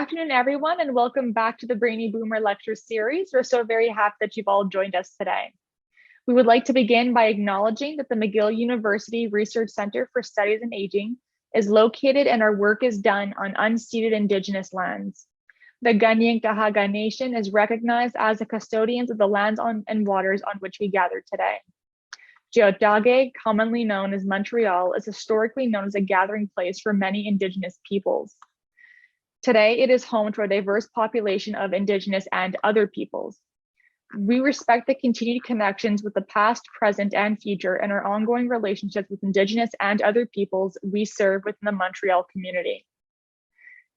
afternoon, everyone, and welcome back to the Brainy Boomer Lecture Series. We're so very happy that you've all joined us today. We would like to begin by acknowledging that the McGill University Research Center for Studies in Aging is located and our work is done on unceded Indigenous lands. The Kanien'kehá:ka Nation is recognized as the custodians of the lands and waters on which we gather today. Tiohtià:ke, commonly known as Montreal, is historically known as a gathering place for many Indigenous peoples. Today, it is home to a diverse population of Indigenous and other peoples. We respect the continued connections with the past, present, and future, and our ongoing relationships with Indigenous and other peoples we serve within the Montreal community.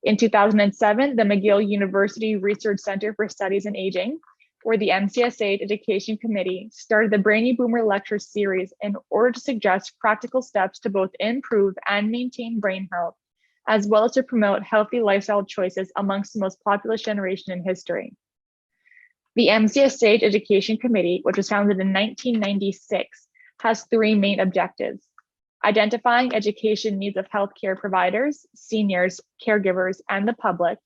In 2007, the McGill University Research Center for Studies in Aging, or the MCSA Education Committee, started the Brainy Boomer Lecture Series in order to suggest practical steps to both improve and maintain brain health, as well as to promote healthy lifestyle choices amongst the most populous generation in history. The MCSA Education Committee, which was founded in 1996, has three main objectives: identifying education needs of healthcare providers, seniors, caregivers, and the public,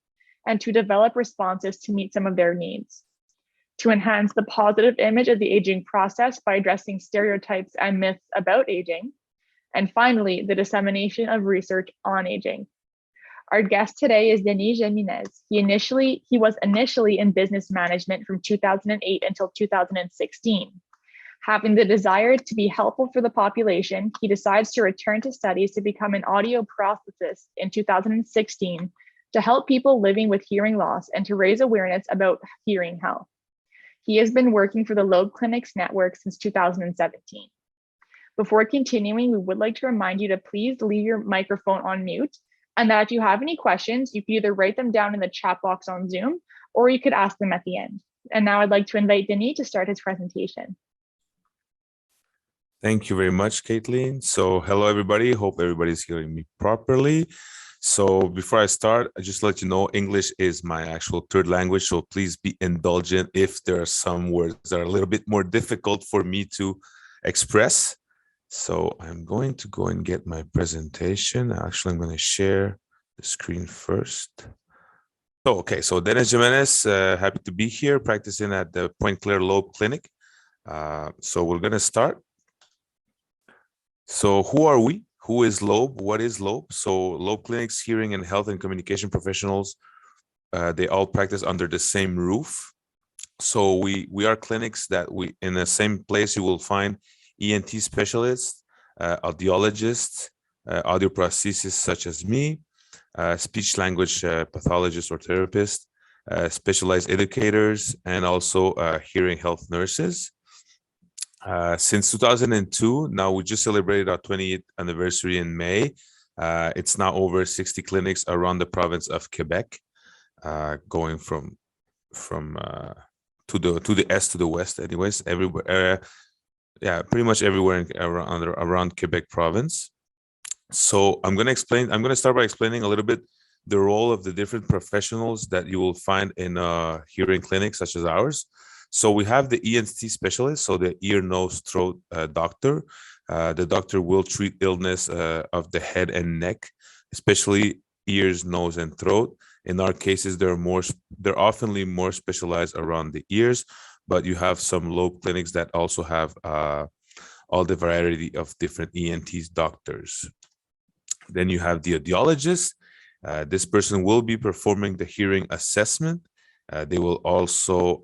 and to develop responses to meet some of their needs; to enhance the positive image of the aging process by addressing stereotypes and myths about aging; and finally, the dissemination of research on aging. Our guest today is Denis Jimenez. He was initially in business management from 2008 until 2016. Having the desire to be helpful for the population, he decides to return to studies to become an audio prosthetist in 2016 to help people living with hearing loss and to raise awareness about hearing health. He has been working for the Lobe Clinics Network since 2017. Before continuing, we would like to remind you to please leave your microphone on mute, and that if you have any questions, you can either write them down in the chat box on Zoom, or you could ask them at the end. And now I'd like to invite Denis to start his presentation. Thank you very much, Caitlin. So hello, everybody. Hope everybody's hearing me properly. So before I start, I just let you know English is my actual third language, so please be indulgent if there are some words that are a little bit more difficult for me to express. So I'm going to go and get my presentation. Actually, I'm going to share the screen first. So, okay, so Denis Jimenez, happy to be here practicing at the Point Claire Lobe Clinic. So we're going to start. So who are we? Who is Lobe? What is Lobe? So Lobe Clinics, hearing and health and communication professionals, they all practice under the same roof. So we are clinics that in the same place you will find ENT specialists, audiologists, audio prosthetists such as me, speech language pathologists or therapists, specialized educators, and also hearing health nurses. Since 2002, now we just celebrated our 20th anniversary in May. It's now over 60 clinics around the province of Quebec, going from to the east to the west, anyways, everywhere. Yeah, pretty much everywhere around Quebec province. So I'm going to start by explaining a little bit the role of the different professionals that you will find in a hearing clinic such as ours. So we have the ENT specialist, so the ear, nose, throat doctor. The doctor will treat illness of the head and neck, especially ears, nose, and throat. In our cases, they're often more specialized around the ears, but you have some Lobe clinics that also have all the variety of different ENTs doctors. Then you have the audiologist. This person will be performing the hearing assessment. They will also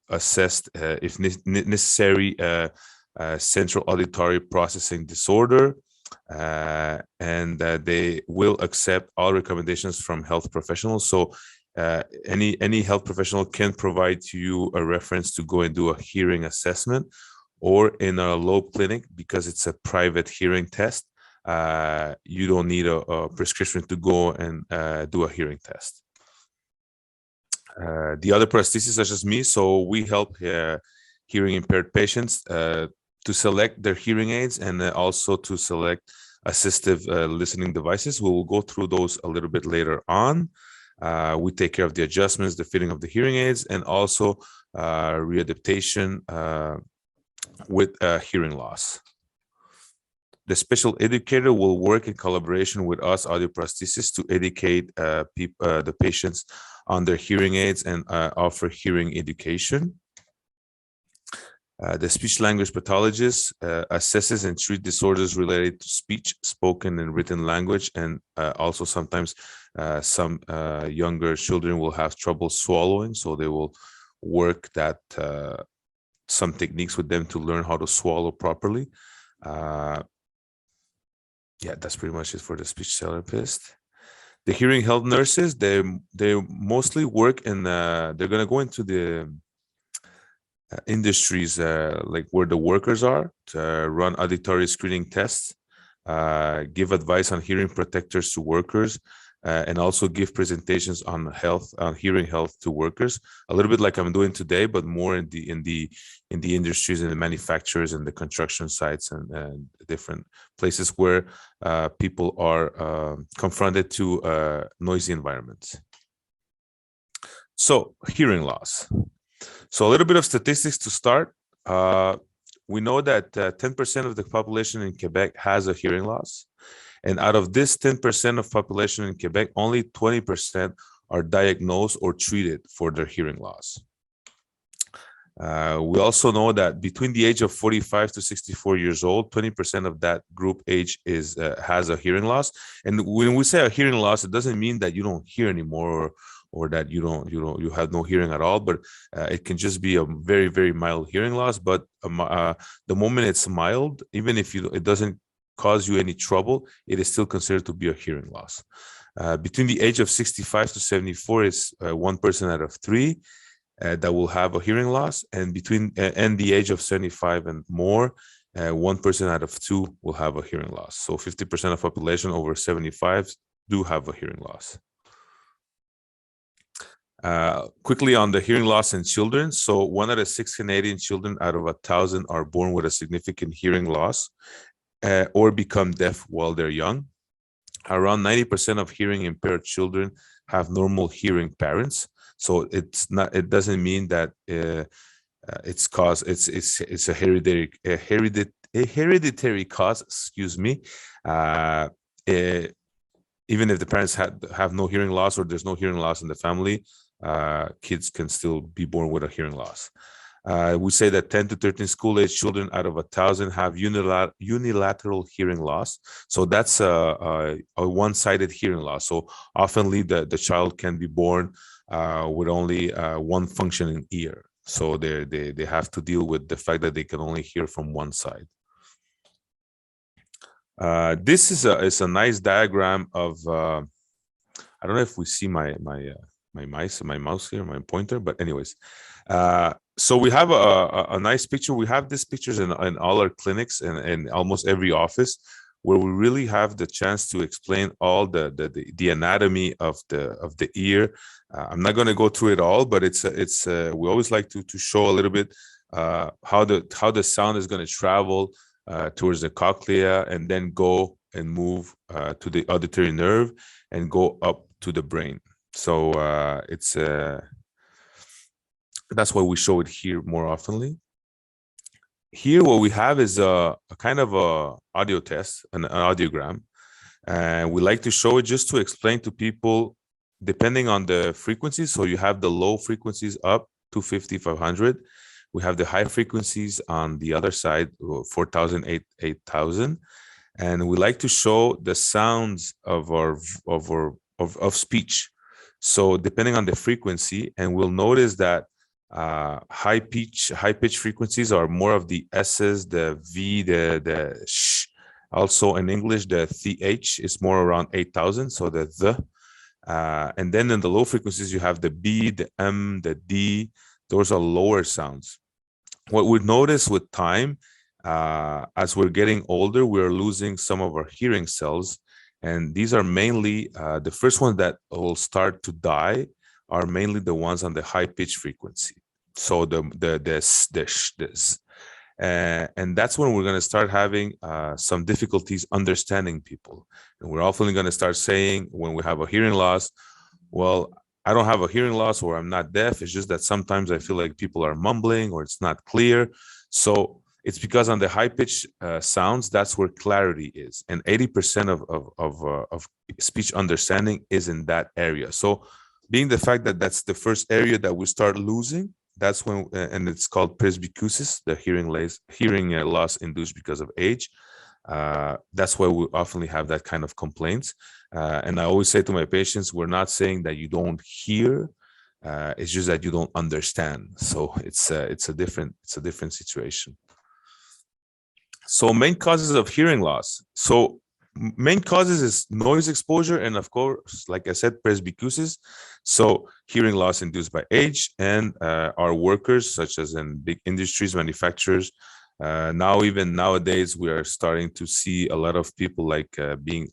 assess, if necessary, central auditory processing disorder, and they will accept all recommendations from health professionals. So any health professional can provide to you a reference to go and do a hearing assessment, or in a Lobe clinic, because it's a private hearing test, you don't need a prescription to go and do a hearing test. The other prosthetists such as me, so we help hearing impaired patients to select their hearing aids and also to select assistive listening devices. We will go through those a little bit later on. We take care of the adjustments, the fitting of the hearing aids, and also readaptation with hearing loss. The special educator will work in collaboration with us audioprosthetists to educate the patients on their hearing aids and offer hearing education. The speech language pathologist assesses and treats disorders related to speech, spoken and written language, and also sometimes some younger children will have trouble swallowing, so they will work that some techniques with them to learn how to swallow properly. Yeah, that's pretty much it for the speech therapist. The hearing health nurses, they mostly work in they're going to go into the industries like where the workers are, to run auditory screening tests, give advice on hearing protectors to workers, and also give presentations on hearing health to workers, a little bit like I'm doing today, but more in the industries and the manufacturers and the construction sites and different places where people are confronted to noisy environments. So hearing loss. So a little bit of statistics to start. We know that 10% of the population in Quebec has a hearing loss. And out of this 10% of population in Quebec, only 20% are diagnosed or treated for their hearing loss. We also know that between the age of 45 to 64 years old, 20% of that group age has a hearing loss. And when we say a hearing loss, it doesn't mean that you don't hear anymore or that you have no hearing at all, but it can just be a very, very mild hearing loss. But the moment it's mild, even if it doesn't cause you any trouble, it is still considered to be a hearing loss. Between the age of 65 to 74 is 1 person out of 3 that will have a hearing loss, and between and the age of 75 and more, 1 person out of 2 will have a hearing loss. So 50% of population over 75 do have a hearing loss. Quickly on the hearing loss in children. So 1 out of 6 Canadian children out of 1,000 are born with a significant hearing loss or become deaf while they're young. Around 90% of hearing impaired children have normal hearing parents. So it doesn't mean that it's a hereditary cause, excuse me. Even if the parents have no hearing loss or there's no hearing loss in the family, kids can still be born with a hearing loss. We say that 10 to 13 school-age children out of 1,000 have unilateral hearing loss. So that's a one-sided hearing loss. So oftenly the child can be born with only one functioning ear. So they have to deal with the fact that they can only hear from one side. This is a nice diagram of I don't know if we see my mouse here, my pointer, but anyways, so we have a nice picture. We have these pictures in all our clinics and almost every office, where we really have the chance to explain all the anatomy of the ear. I'm not going to go through it all, but we always like to show a little bit how the sound is going to travel towards the cochlea and then go and move to the auditory nerve and go up to the brain. So that's why we show it here more oftenly. Here, what we have is a kind of a audio test, an audiogram, and we like to show it just to explain to people, depending on the frequencies. So you have the low frequencies up to 5,500. We have the high frequencies on the other side, 4,000, 8,000, and we like to show the sounds of speech. So depending on the frequency, and we'll notice that high pitch frequencies are more of the S's, the V, the sh. Also in English, the th is more around 8,000, so the. And then in the low frequencies, you have the B, the M, the D. Those are lower sounds. What we notice with time, as we're getting older, we're losing some of our hearing cells. And these are mainly the first ones that will start to die are mainly the ones on the high pitch frequency. So and that's when we're going to start having some difficulties understanding people. And we're often going to start saying, when we have a hearing loss, well, I don't have a hearing loss or I'm not deaf. It's just that sometimes I feel like people are mumbling or it's not clear. So It's because on the high pitch sounds, that's where clarity is, and 80% of speech understanding is in that area. So, being the fact that that's the first area that we start losing, that's when, and it's called presbycusis, the hearing loss induced because of age. That's why we often have that kind of complaints. And I always say to my patients, we're not saying that you don't hear. It's just that you don't understand. So it's a different situation. So main causes of hearing loss. So main causes is noise exposure, and of course, like I said, presbycusis. So hearing loss induced by age, and our workers, such as in big industries, manufacturers. Now, even nowadays, we are starting to see a lot of people like being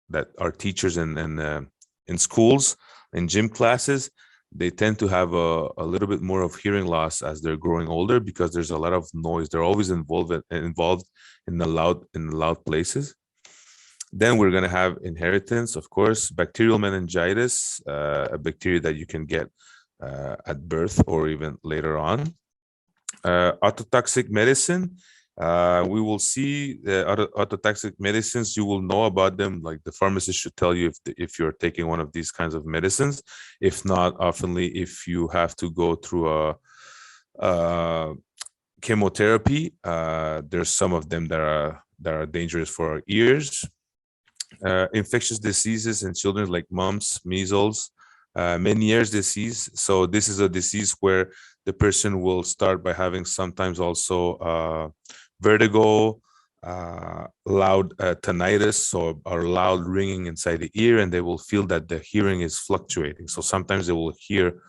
that are teachers in schools, in gym classes. They tend to have a little bit more of hearing loss as they're growing older, because there's a lot of noise. They're always involved in the loud places. Then we're going to have inheritance, of course, bacterial meningitis, a bacteria that you can get at birth or even later on. Autotoxic medicine. We will see the autotoxic medicines. You will know about them. Like the pharmacist should tell you if you're taking one of these kinds of medicines. If not, oftenly, if you have to go through a chemotherapy, there's some of them that are dangerous for our ears. Infectious diseases in children like mumps, measles, Meniere's disease. So this is a disease where the person will start by having sometimes also vertigo, loud tinnitus, or loud ringing inside the ear, and they will feel that the hearing is fluctuating. So sometimes they will hear,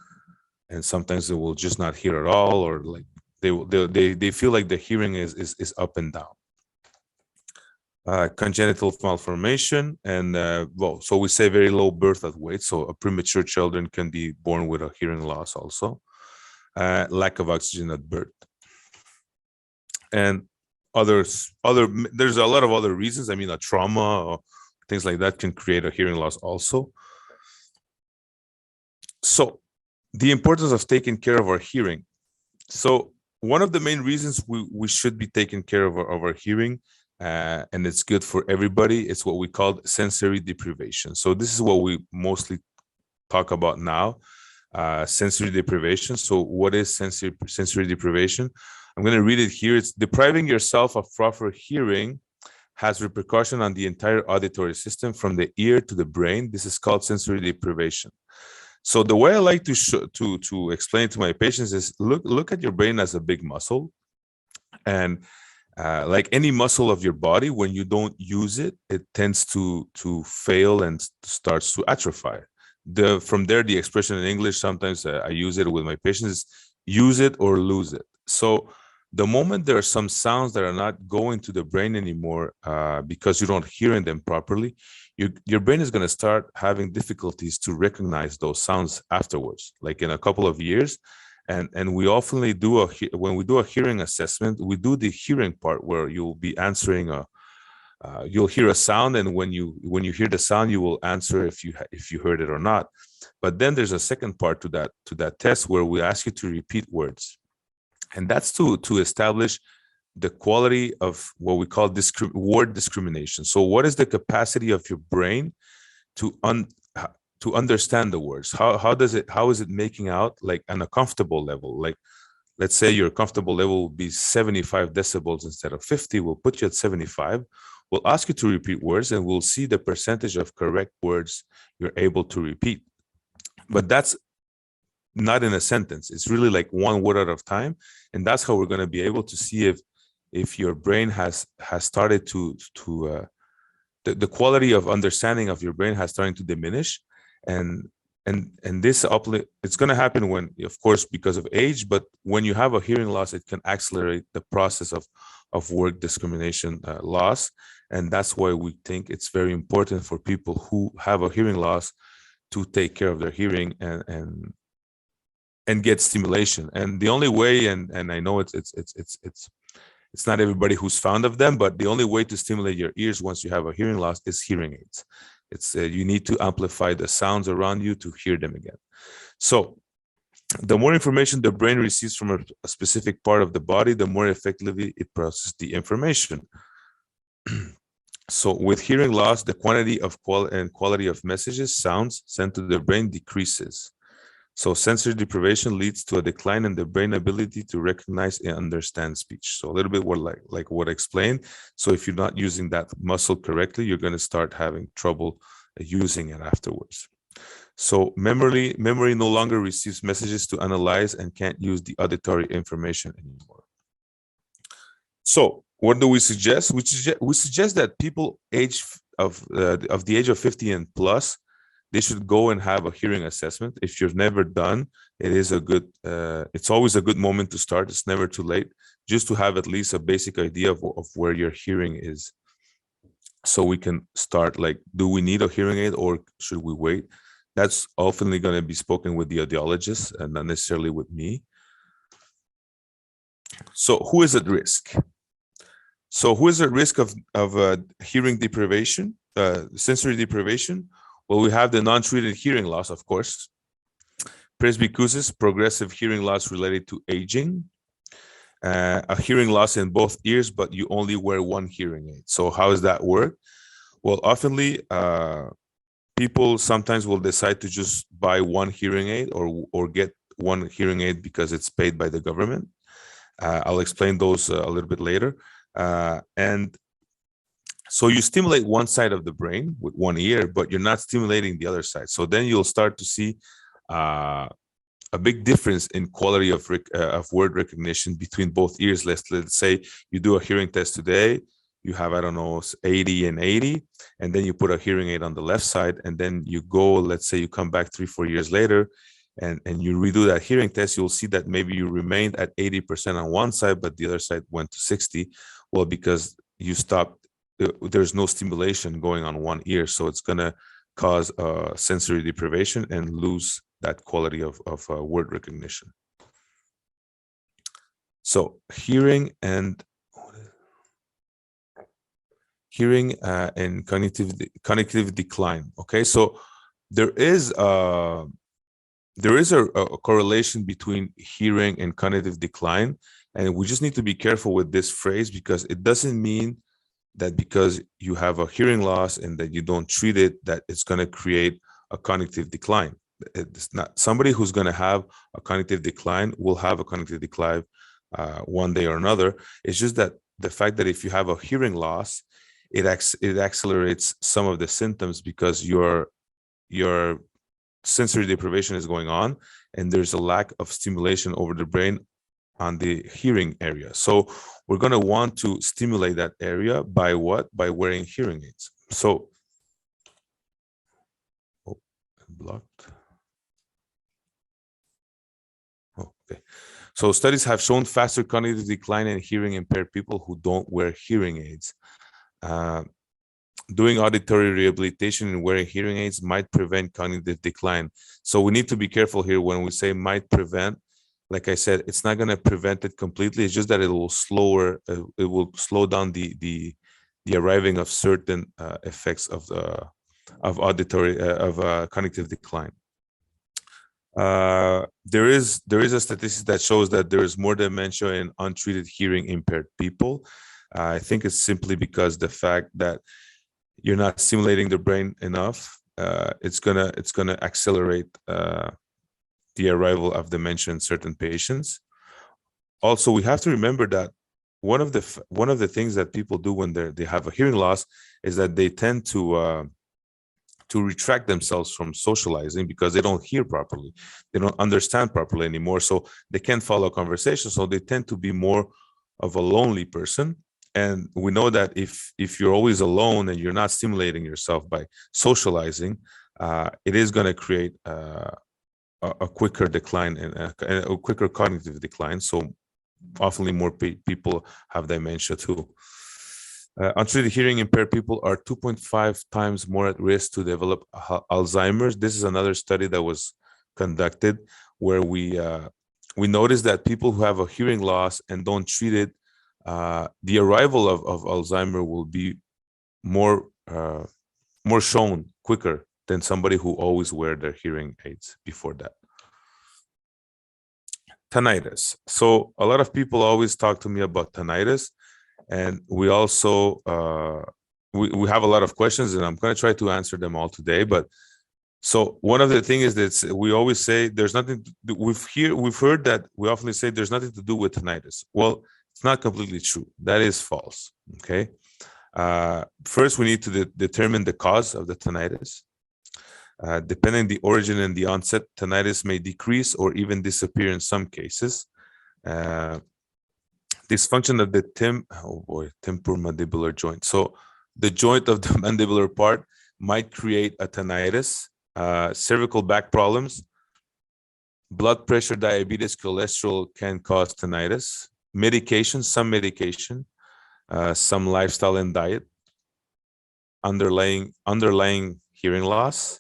and sometimes they will just not hear at all, or like they feel like the hearing is up and down. Congenital malformation, and so we say very low birth weight. So a premature children can be born with a hearing loss also. Lack of oxygen at birth, and there's a lot of other reasons. I mean, a trauma or things like that can create a hearing loss also. So the importance of taking care of our hearing. So one of the main reasons we should be taking care of our hearing, and it's good for everybody, it's what we call sensory deprivation. So this is what we mostly talk about now, sensory deprivation. So what is sensory deprivation? I'm going to read it here. It's depriving yourself of proper hearing has repercussion on the entire auditory system from the ear to the brain. This is called sensory deprivation. So the way I like to explain it to my patients is look at your brain as a big muscle, and like any muscle of your body, when you don't use it, it tends to fail and starts to atrophy. From there, the expression in English, sometimes I use it with my patients, is use it or lose it. So the moment there are some sounds that are not going to the brain anymore because you don't hearing them properly, your brain is going to start having difficulties to recognize those sounds afterwards, like in a couple of years. And we often do when we do a hearing assessment, we do the hearing part where you'll be answering you'll hear a sound, and when you hear the sound, you will answer if you heard it or not. But then there's a second part to that test where we ask you to repeat words, and that's to establish the quality of what we call word discrimination. So what is the capacity of your brain to understand the words? How is it making out, like on a comfortable level? Like, let's say your comfortable level will be 75 decibels instead of 50. We'll put you at 75. We'll ask you to repeat words, and we'll see the percentage of correct words you're able to repeat. But that's not in a sentence. It's really like one word at a time, and that's how we're going to be able to see if your brain has started to the quality of understanding of your brain has started to diminish. And this it's going to happen when, of course, because of age, but when you have a hearing loss, it can accelerate the process of word discrimination loss. And that's why we think it's very important for people who have a hearing loss to take care of their hearing and get stimulation. And the only way, and I know it's not everybody who's fond of them, but the only way to stimulate your ears once you have a hearing loss is hearing aids. It's you need to amplify the sounds around you to hear them again. So The more information the brain receives from a specific part of the body, the more effectively it processes the information. So with hearing loss, the quantity of and quality of messages, sounds sent to the brain decreases. So sensory deprivation leads to a decline in the brain ability to recognize and understand speech. So a little bit more like what I explained. So if you're not using that muscle correctly, you're going to start having trouble using it afterwards. So memory no longer receives messages to analyze and can't use the auditory information anymore. So what do we suggest? We suggest that people of the age of 50 and plus, they should go and have a hearing assessment. If you've never done, it is a good, it's always a good moment to start. It's never too late, just to have at least a basic idea of where your hearing is. So we can start, like, do we need a hearing aid or should we wait? That's often going to be spoken with the audiologist and not necessarily with me. So who is at risk? So who is at risk of hearing deprivation, sensory deprivation? Well, we have the non-treated hearing loss, of course. Presbycusis, progressive hearing loss related to aging. A hearing loss in both ears, but you only wear one hearing aid. So how does that work? Well, oftenly, people sometimes will decide to just buy one hearing aid or get one hearing aid because it's paid by the government. I'll explain those a little bit later. And so you stimulate one side of the brain with one ear, but you're not stimulating the other side. So then you'll start to see a big difference in quality of word recognition between both ears. Let's say you do a hearing test today, you have, I don't know, 80 and 80, and then you put a hearing aid on the left side, and then you go, let's say you come back 3-4 years later, and you redo that hearing test, you'll see that maybe you remained at 80% on one side, but the other side went to 60. Well, because you stopped, there's no stimulation going on one ear, so it's going to cause sensory deprivation and lose that quality of word recognition. So hearing and cognitive decline. Okay, so there is a correlation between hearing and cognitive decline, and we just need to be careful with this phrase, because it doesn't mean that because you have a hearing loss and that you don't treat it, that it's going to create a cognitive decline. It's not. Somebody who's going to have a cognitive decline will have a cognitive decline one day or another. It's just that the fact that if you have a hearing loss, it accelerates some of the symptoms because your sensory deprivation is going on, and there's a lack of stimulation over the brain on the hearing area. So we're going to want to stimulate that area by what? By wearing hearing aids. So, oh, blocked. Oh, okay. So studies have shown faster cognitive decline in hearing impaired people who don't wear hearing aids. Doing auditory rehabilitation and wearing hearing aids might prevent cognitive decline. So we need to be careful here when we say might prevent. Like I said, it's not going to prevent it completely. It's just that it will slow down the arriving of certain effects of cognitive decline. There is a statistic that shows that there is more dementia in untreated hearing impaired people. I think it's simply because the fact that you're not stimulating the brain enough, it's gonna accelerate the arrival of dementia in certain patients. Also, we have to remember that one of the things that people do when they have a hearing loss is that they tend to retract themselves from socializing because they don't hear properly, they don't understand properly anymore, so they can't follow a conversation. So they tend to be more of a lonely person. And we know that if you're always alone and you're not stimulating yourself by socializing, it is going to create a quicker decline and a quicker cognitive decline. So often more people have dementia too. Untreated hearing impaired people are 2.5 times more at risk to develop Alzheimer's. This is another study that was conducted where we noticed that people who have a hearing loss and don't treat it, the arrival of Alzheimer will be more shown quicker than somebody who always wear their hearing aids before that. tinnitus. So a lot of people always talk to me about tinnitus, and we also we have a lot of questions, and I'm going to try to answer them all today. But so one of the things is that we always say there's nothing to do, we've heard that we often say there's nothing to do with tinnitus. Well, it's not completely true. That is false. Okay. First, we need to determine the cause of the tinnitus. Depending on the origin and the onset, tinnitus may decrease or even disappear in some cases. Dysfunction of the temporomandibular joint. So the joint of the mandibular part might create a tinnitus. Cervical back problems, blood pressure, diabetes, cholesterol can cause tinnitus. Medication, some medication, some lifestyle and diet, underlying hearing loss.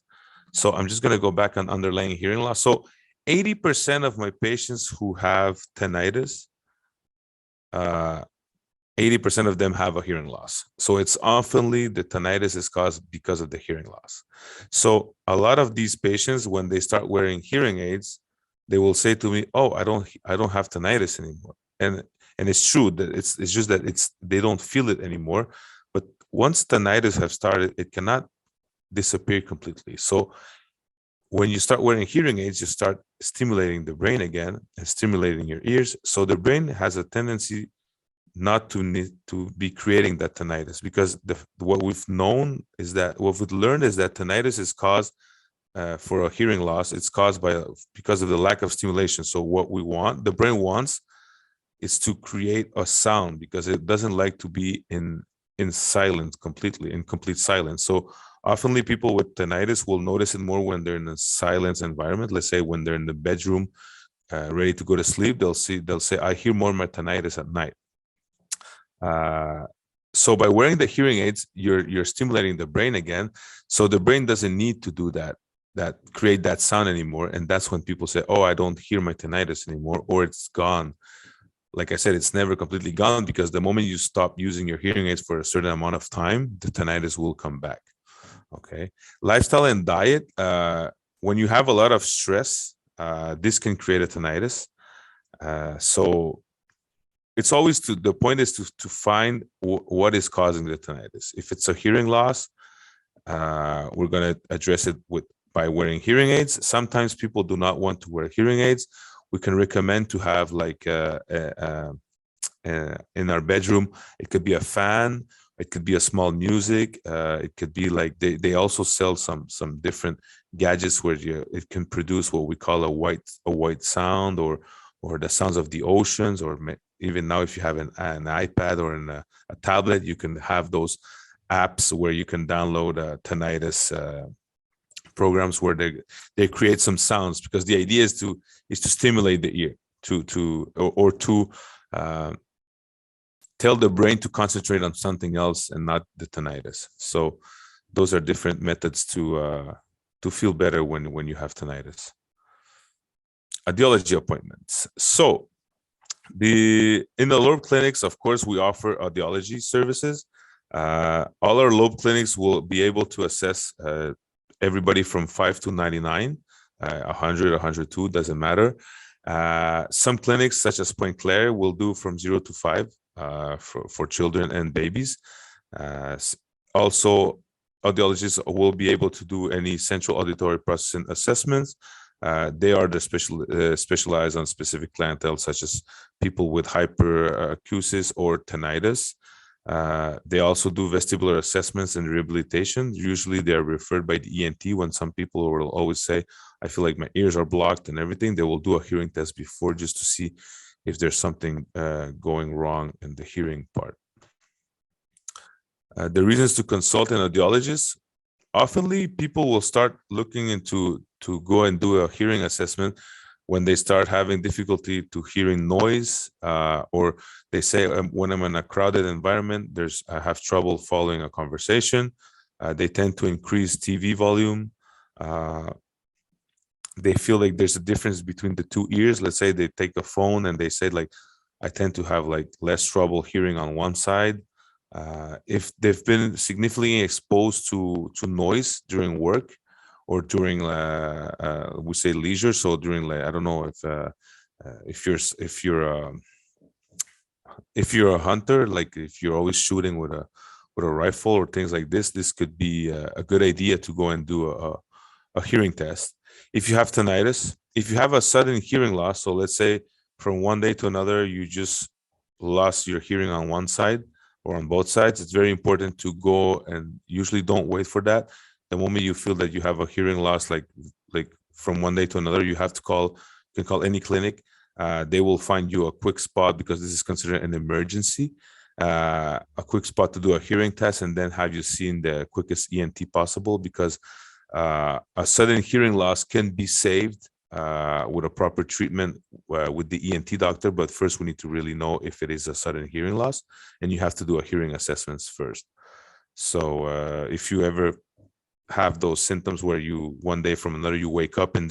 So I'm just going to go back on underlying hearing loss. So 80% of my patients who have tinnitus, 80% of them have a hearing loss. So it's oftenly the tinnitus is caused because of the hearing loss. So a lot of these patients, when they start wearing hearing aids, they will say to me, "Oh, I don't have tinnitus anymore." And it's true that it's just that they don't feel it anymore. But once tinnitus have started, it cannot disappear completely. So when you start wearing hearing aids, you start stimulating the brain again and stimulating your ears. So the brain has a tendency not to need to be creating that tinnitus, because what we've learned is that tinnitus is caused for a hearing loss. It's caused because of the lack of stimulation. So what the brain wants, is to create a sound, because it doesn't like to be in silence completely, in complete silence. So oftenly people with tinnitus will notice it more when they're in a silence environment. Let's say when they're in the bedroom, ready to go to sleep, they'll say, "I hear more of my tinnitus at night." So by wearing the hearing aids, you're stimulating the brain again. So the brain doesn't need to do that create that sound anymore. And that's when people say, "Oh, I don't hear my tinnitus anymore," or "It's gone." Like I said, it's never completely gone, because the moment you stop using your hearing aids for a certain amount of time, the tinnitus will come back. Okay. Lifestyle and diet. When you have a lot of stress, this can create a tinnitus. So it's always the point is to find what is causing the tinnitus. If it's a hearing loss, we're going to address it by wearing hearing aids. Sometimes people do not want to wear hearing aids. We can recommend to have like in our bedroom, it could be a fan, it could be a small music, it could be like they also sell some different gadgets where it can produce what we call a white sound, or the sounds of the oceans, or even now if you have an iPad or a tablet, you can have those apps where you can download tinnitus programs where they create some sounds, because the idea is to stimulate the ear to tell the brain to concentrate on something else and not the tinnitus. So those are different methods to feel better when you have tinnitus. Audiology appointments. So in the Lobe clinics, of course, we offer audiology services. All our Lobe clinics will be able to assess everybody from 5 to 99, 100, 102, doesn't matter. Some clinics, such as Point Claire, will do from 0 to 5 for children and babies. Also, audiologists will be able to do any central auditory processing assessments. They are specialized on specific clientele, such as people with hyperacusis or tinnitus. They also do vestibular assessments and rehabilitation. Usually they are referred by the ENT when some people will always say, "I feel like my ears are blocked and everything." They will do a hearing test before, just to see if there's something going wrong in the hearing part. The reasons to consult an audiologist. Oftenly people will start looking into to go and do a hearing assessment when they start having difficulty to hearing noise, or they say, when I'm in a crowded environment, I have trouble following a conversation. They tend to increase TV volume. They feel like there's a difference between the two ears. Let's say they take a phone and they say, like, I tend to have like less trouble hearing on one side. If they've been significantly exposed to noise during work, or during we say leisure, so during, like, I don't know if If you're a hunter, like if you're always shooting with a rifle or things like this could be a good idea to go and do a hearing test. If you have tinnitus, if you have a sudden hearing loss, so let's say from one day to another you just lost your hearing on one side or on both sides, it's very important to go, and usually don't wait for that. The moment you feel that you have a hearing loss, like from one day to another, you have to call. You can call any clinic. They will find you a quick spot, because this is considered an emergency. A quick spot to do a hearing test, and then have you seen the quickest ENT possible, because a sudden hearing loss can be saved with a proper treatment with the ENT doctor. But first, we need to really know if it is a sudden hearing loss, and you have to do a hearing assessments first. So if you ever have those symptoms where you one day from another you wake up and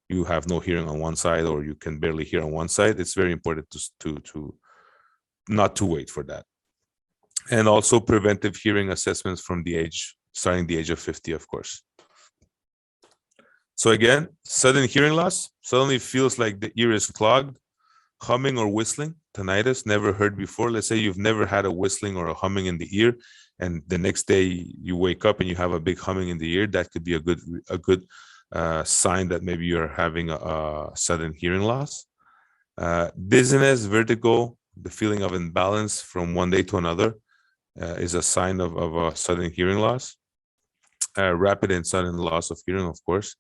you have no hearing on one side, or you can barely hear on one side, it's very important to not to wait for that. And also preventive hearing assessments from starting the age of 50, of course. So again, sudden hearing loss, suddenly feels like the ear is clogged, humming or whistling, tinnitus, never heard before. Let's say you've never had a whistling or a humming in the ear, and the next day you wake up and you have a big humming in the ear. That could be a good sign that maybe you're having a sudden hearing loss. Dizziness, vertigo, the feeling of imbalance from one day to another is a sign of a sudden hearing loss. Rapid and sudden loss of hearing, of course,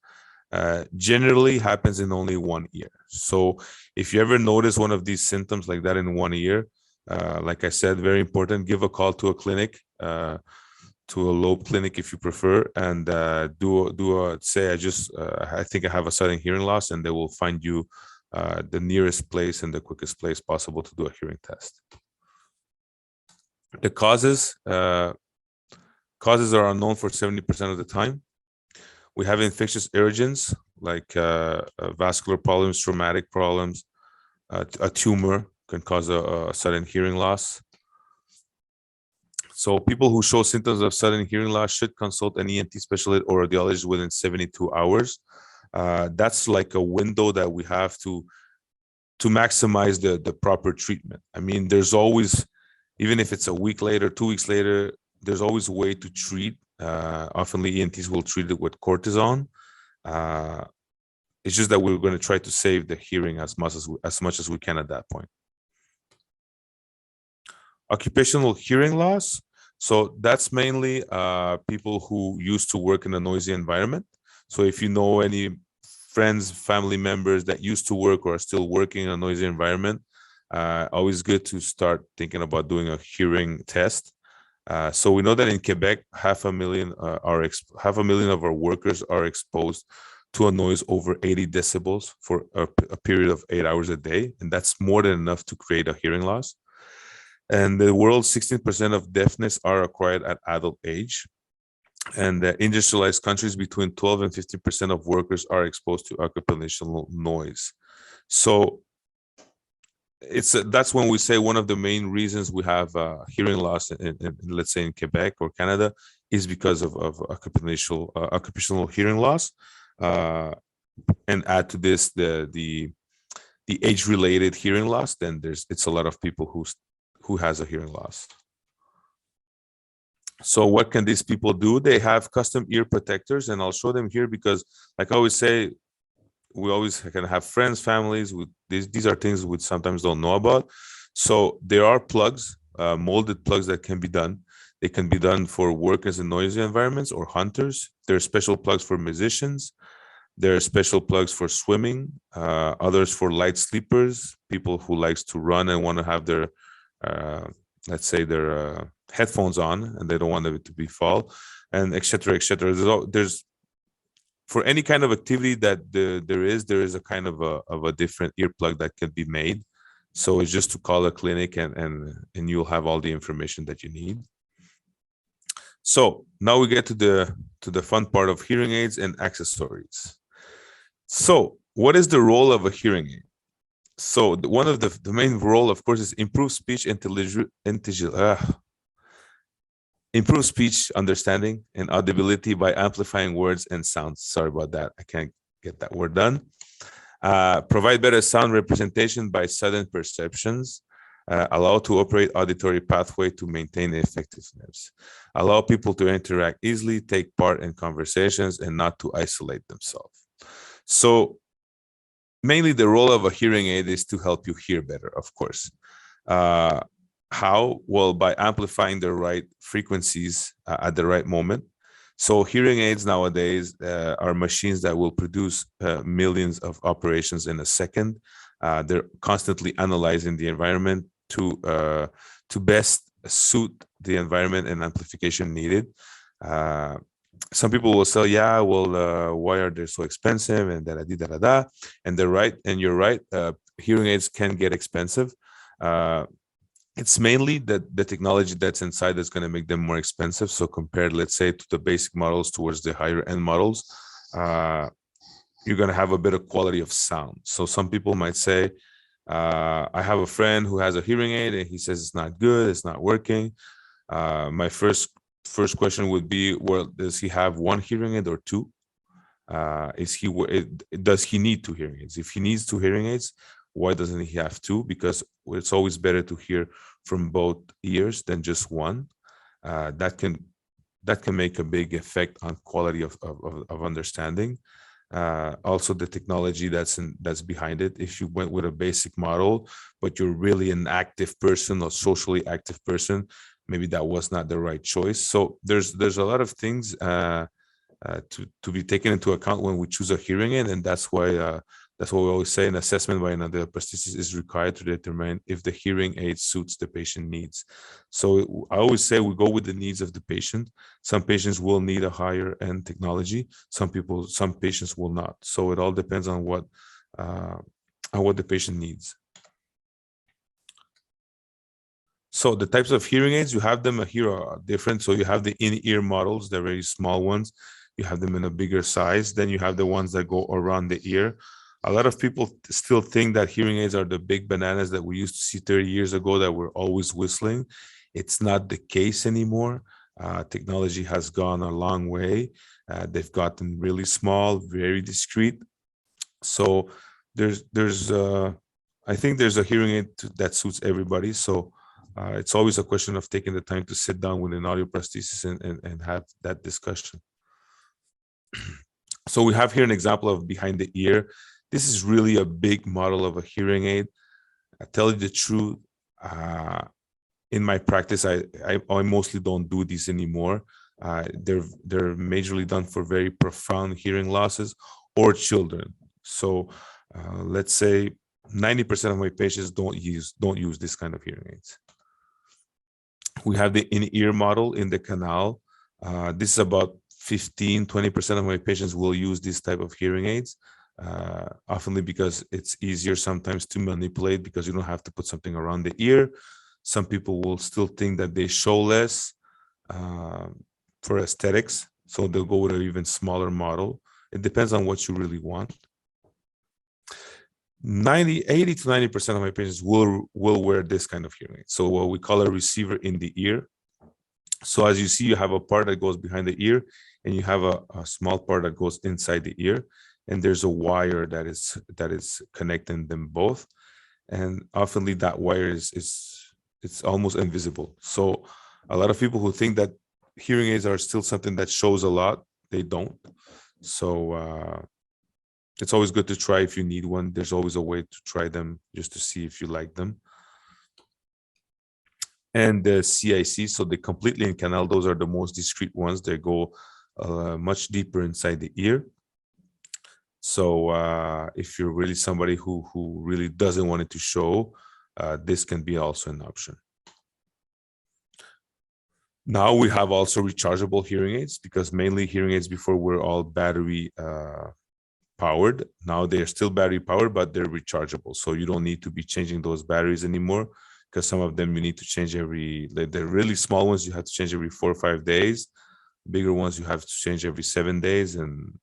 generally happens in only one ear. So if you ever notice one of these symptoms like that in one ear, like I said, very important, give a call to a clinic, to a Lobe clinic if you prefer, and say I think I have a sudden hearing loss, and they will find you the nearest place and the quickest place possible to do a hearing test. The causes are unknown for 70% of the time. We have infectious irritants like vascular problems, traumatic problems. A tumor can cause a sudden hearing loss. So people who show symptoms of sudden hearing loss should consult an ENT specialist or audiologist within 72 hours. That's like a window that we have to maximize the proper treatment. I mean, there's always, even if it's a week later, 2 weeks later, there's always a way to treat. Often ENTs will treat it with cortisone. It's just that we're going to try to save the hearing as much as we can at that point. Occupational hearing loss. So that's mainly people who used to work in a noisy environment. So if you know any friends, family members that used to work or are still working in a noisy environment, always good to start thinking about doing a hearing test. So we know that in Quebec, 500,000 of our workers are exposed to a noise over 80 decibels for a period of 8 hours a day, and that's more than enough to create a hearing loss. And the world, 16% of deafness are acquired at adult age. And the industrialized countries, between 12 and 15% of workers are exposed to occupational noise. So that's when we say one of the main reasons we have hearing loss in let's say in Quebec or Canada is because of occupational hearing loss. And add to this the age-related hearing loss, then it's a lot of people who has a hearing loss. So what can these people do? They have custom ear protectors, and I'll show them here because, like I always say, we always can have friends, families with these are things we sometimes don't know about. So there are plugs, molded plugs that can be done. They can be done for workers in noisy environments or hunters. There are special plugs for musicians. There are special plugs for swimming, others for light sleepers, people who likes to run and want to have their, let's say, their headphones on and they don't want it to be fall, and et cetera, et cetera. There's for any kind of activity that there is a kind of a different earplug that can be made. So it's just to call a clinic and you'll have all the information that you need. So now we get to the fun part of hearing aids and accessories. So what is the role of a hearing aid? So one of the main role, of course, is improve speech improve speech understanding and audibility by amplifying words and sounds. Sorry about that. I can't get that word done. Provide better sound representation by sudden perceptions. Allow to operate auditory pathway to maintain effectiveness. Allow people to interact easily, take part in conversations, and not to isolate themselves. So mainly the role of a hearing aid is to help you hear better, of course. How? Well, by amplifying the right frequencies at the right moment. So hearing aids nowadays are machines that will produce millions of operations in a second. They're constantly analyzing the environment to best suit the environment and amplification needed. Some people will say, yeah, well, why are they so expensive? And da-da-da-da-da. And they're right, and you're right. Hearing aids can get expensive. It's mainly the technology that's inside that's going to make them more expensive. So compared, let's say, to the basic models towards the higher end models, you're going to have a better quality of sound. So some people might say, I have a friend who has a hearing aid and he says it's not good, it's not working. My first question would be, well, does he have one hearing aid or two? Does he need two hearing aids? If he needs two hearing aids, why doesn't he have two? Because it's always better to hear from both ears than just one. That can make a big effect on quality of understanding. Also the technology that's behind it. If you went with a basic model, but you're really an active person or socially active person, maybe that was not the right choice. So there's a lot of things to be taken into account when we choose a hearing aid, and that's why we always say an assessment by an audiologist is required to determine if the hearing aid suits the patient needs. So I always say we go with the needs of the patient. Some patients will need a higher end technology. Some patients will not. So it all depends on what the patient needs. So the types of hearing aids, you have them here are different. So you have the in-ear models, they're very small ones. You have them in a bigger size. Then you have the ones that go around the ear. A lot of people still think that hearing aids are the big bananas that we used to see 30 years ago that were always whistling. It's not the case anymore. Technology has gone a long way. They've gotten really small, very discreet. So I think there's a hearing aid that suits everybody. So it's always a question of taking the time to sit down with an audioprosthesis and have that discussion. So we have here an example of behind the ear. This is really a big model of a hearing aid. I tell you the truth, in my practice, I mostly don't do these anymore. They're majorly done for very profound hearing losses or children. So let's say 90% of my patients don't use this kind of hearing aids. We have the in-ear model in the canal. This is about 15-20% of my patients will use this type of hearing aids, oftenly because it's easier sometimes to manipulate because you don't have to put something around the ear. Some people will still think that they show less for aesthetics, so they'll go with an even smaller model. It depends on what you really want. 80 to 90% of my patients will wear this kind of hearing aid. So what we call a receiver in the ear. So as you see, you have a part that goes behind the ear and you have a small part that goes inside the ear. And there's a wire that is connecting them both. And oftenly that wire it's almost invisible. So a lot of people who think that hearing aids are still something that shows a lot, they don't. So it's always good to try if you need one. There's always a way to try them just to see if you like them. And the CIC, so the completely in canal, those are the most discreet ones. They go much deeper inside the ear. So if you're really somebody who really doesn't want it to show, this can be also an option. Now we have also rechargeable hearing aids, because mainly hearing aids before were all battery powered. Now they're still battery powered, but they're rechargeable. So you don't need to be changing those batteries anymore, because some of them you need to change the really small ones you have to change every 4 or 5 days. Bigger ones you have to change every 7 days and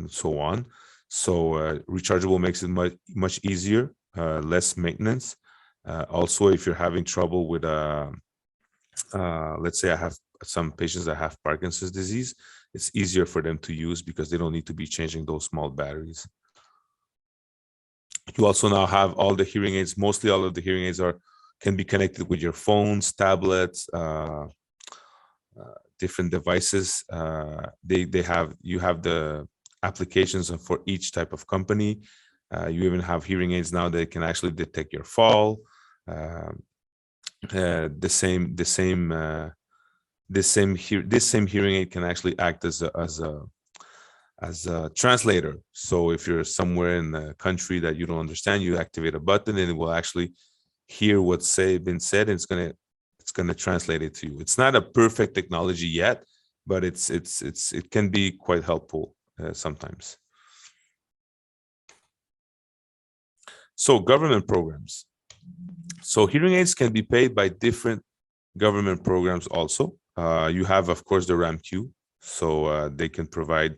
so on. So rechargeable makes it much easier, less maintenance. Also, if you're having trouble with let's say I have some patients that have Parkinson's disease, it's easier for them to use because they don't need to be changing those small batteries. You also now have all the hearing aids. Mostly all of the hearing aids can be connected with your phones, tablets, different devices. You have the applications for each type of company. You even have hearing aids now that can actually detect your fall. This same hearing aid can actually act as a translator. So if you're somewhere in the country that you don't understand, you activate a button and it will actually hear what's been said, and it's gonna translate it to you. It's not a perfect technology yet, but it can be quite helpful sometimes. So government programs. So hearing aids can be paid by different government programs also. You have, of course, the RAMQ. So they can provide,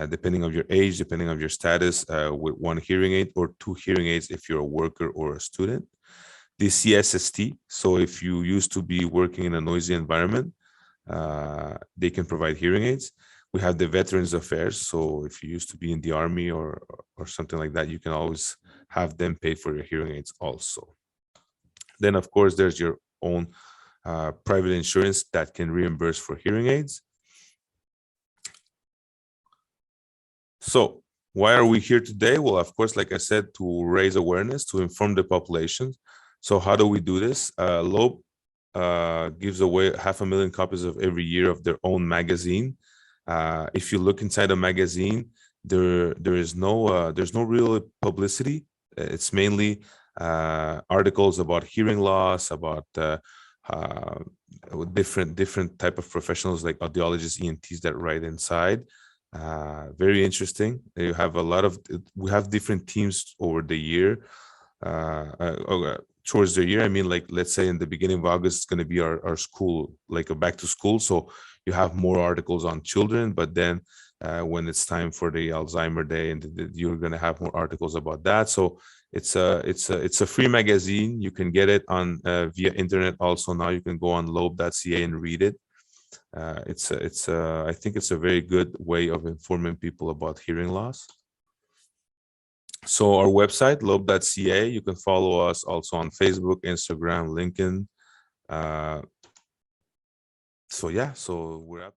depending on your age, depending on your status, with one hearing aid or two hearing aids if you're a worker or a student. The CSST. So if you used to be working in a noisy environment, they can provide hearing aids. We have the Veterans Affairs. So if you used to be in the Army or something like that, you can always have them paid for your hearing aids also. Then, of course, there's your own private insurance that can reimburse for hearing aids. So why are we here today? Well, of course, like I said, to raise awareness, to inform the population. So how do we do this? LOPE gives away 500,000 copies of every year of their own magazine. If you look inside a magazine, there's no real publicity. It's mainly articles about hearing loss, about different type of professionals like audiologists, ENTs that write inside. Very interesting. You have we have different teams over the year. Towards the year, I mean, like, let's say in the beginning of August, it's going to be our school, like a back to school. So you have more articles on children, but then when it's time for the Alzheimer Day, and you're going to have more articles about that. So it's a free magazine. You can get it on via internet. Also, now you can go on lobe.ca and read it. I think it's a very good way of informing people about hearing loss. So our website, lobe.ca, you can follow us also on Facebook, Instagram, LinkedIn. So yeah, so we're up.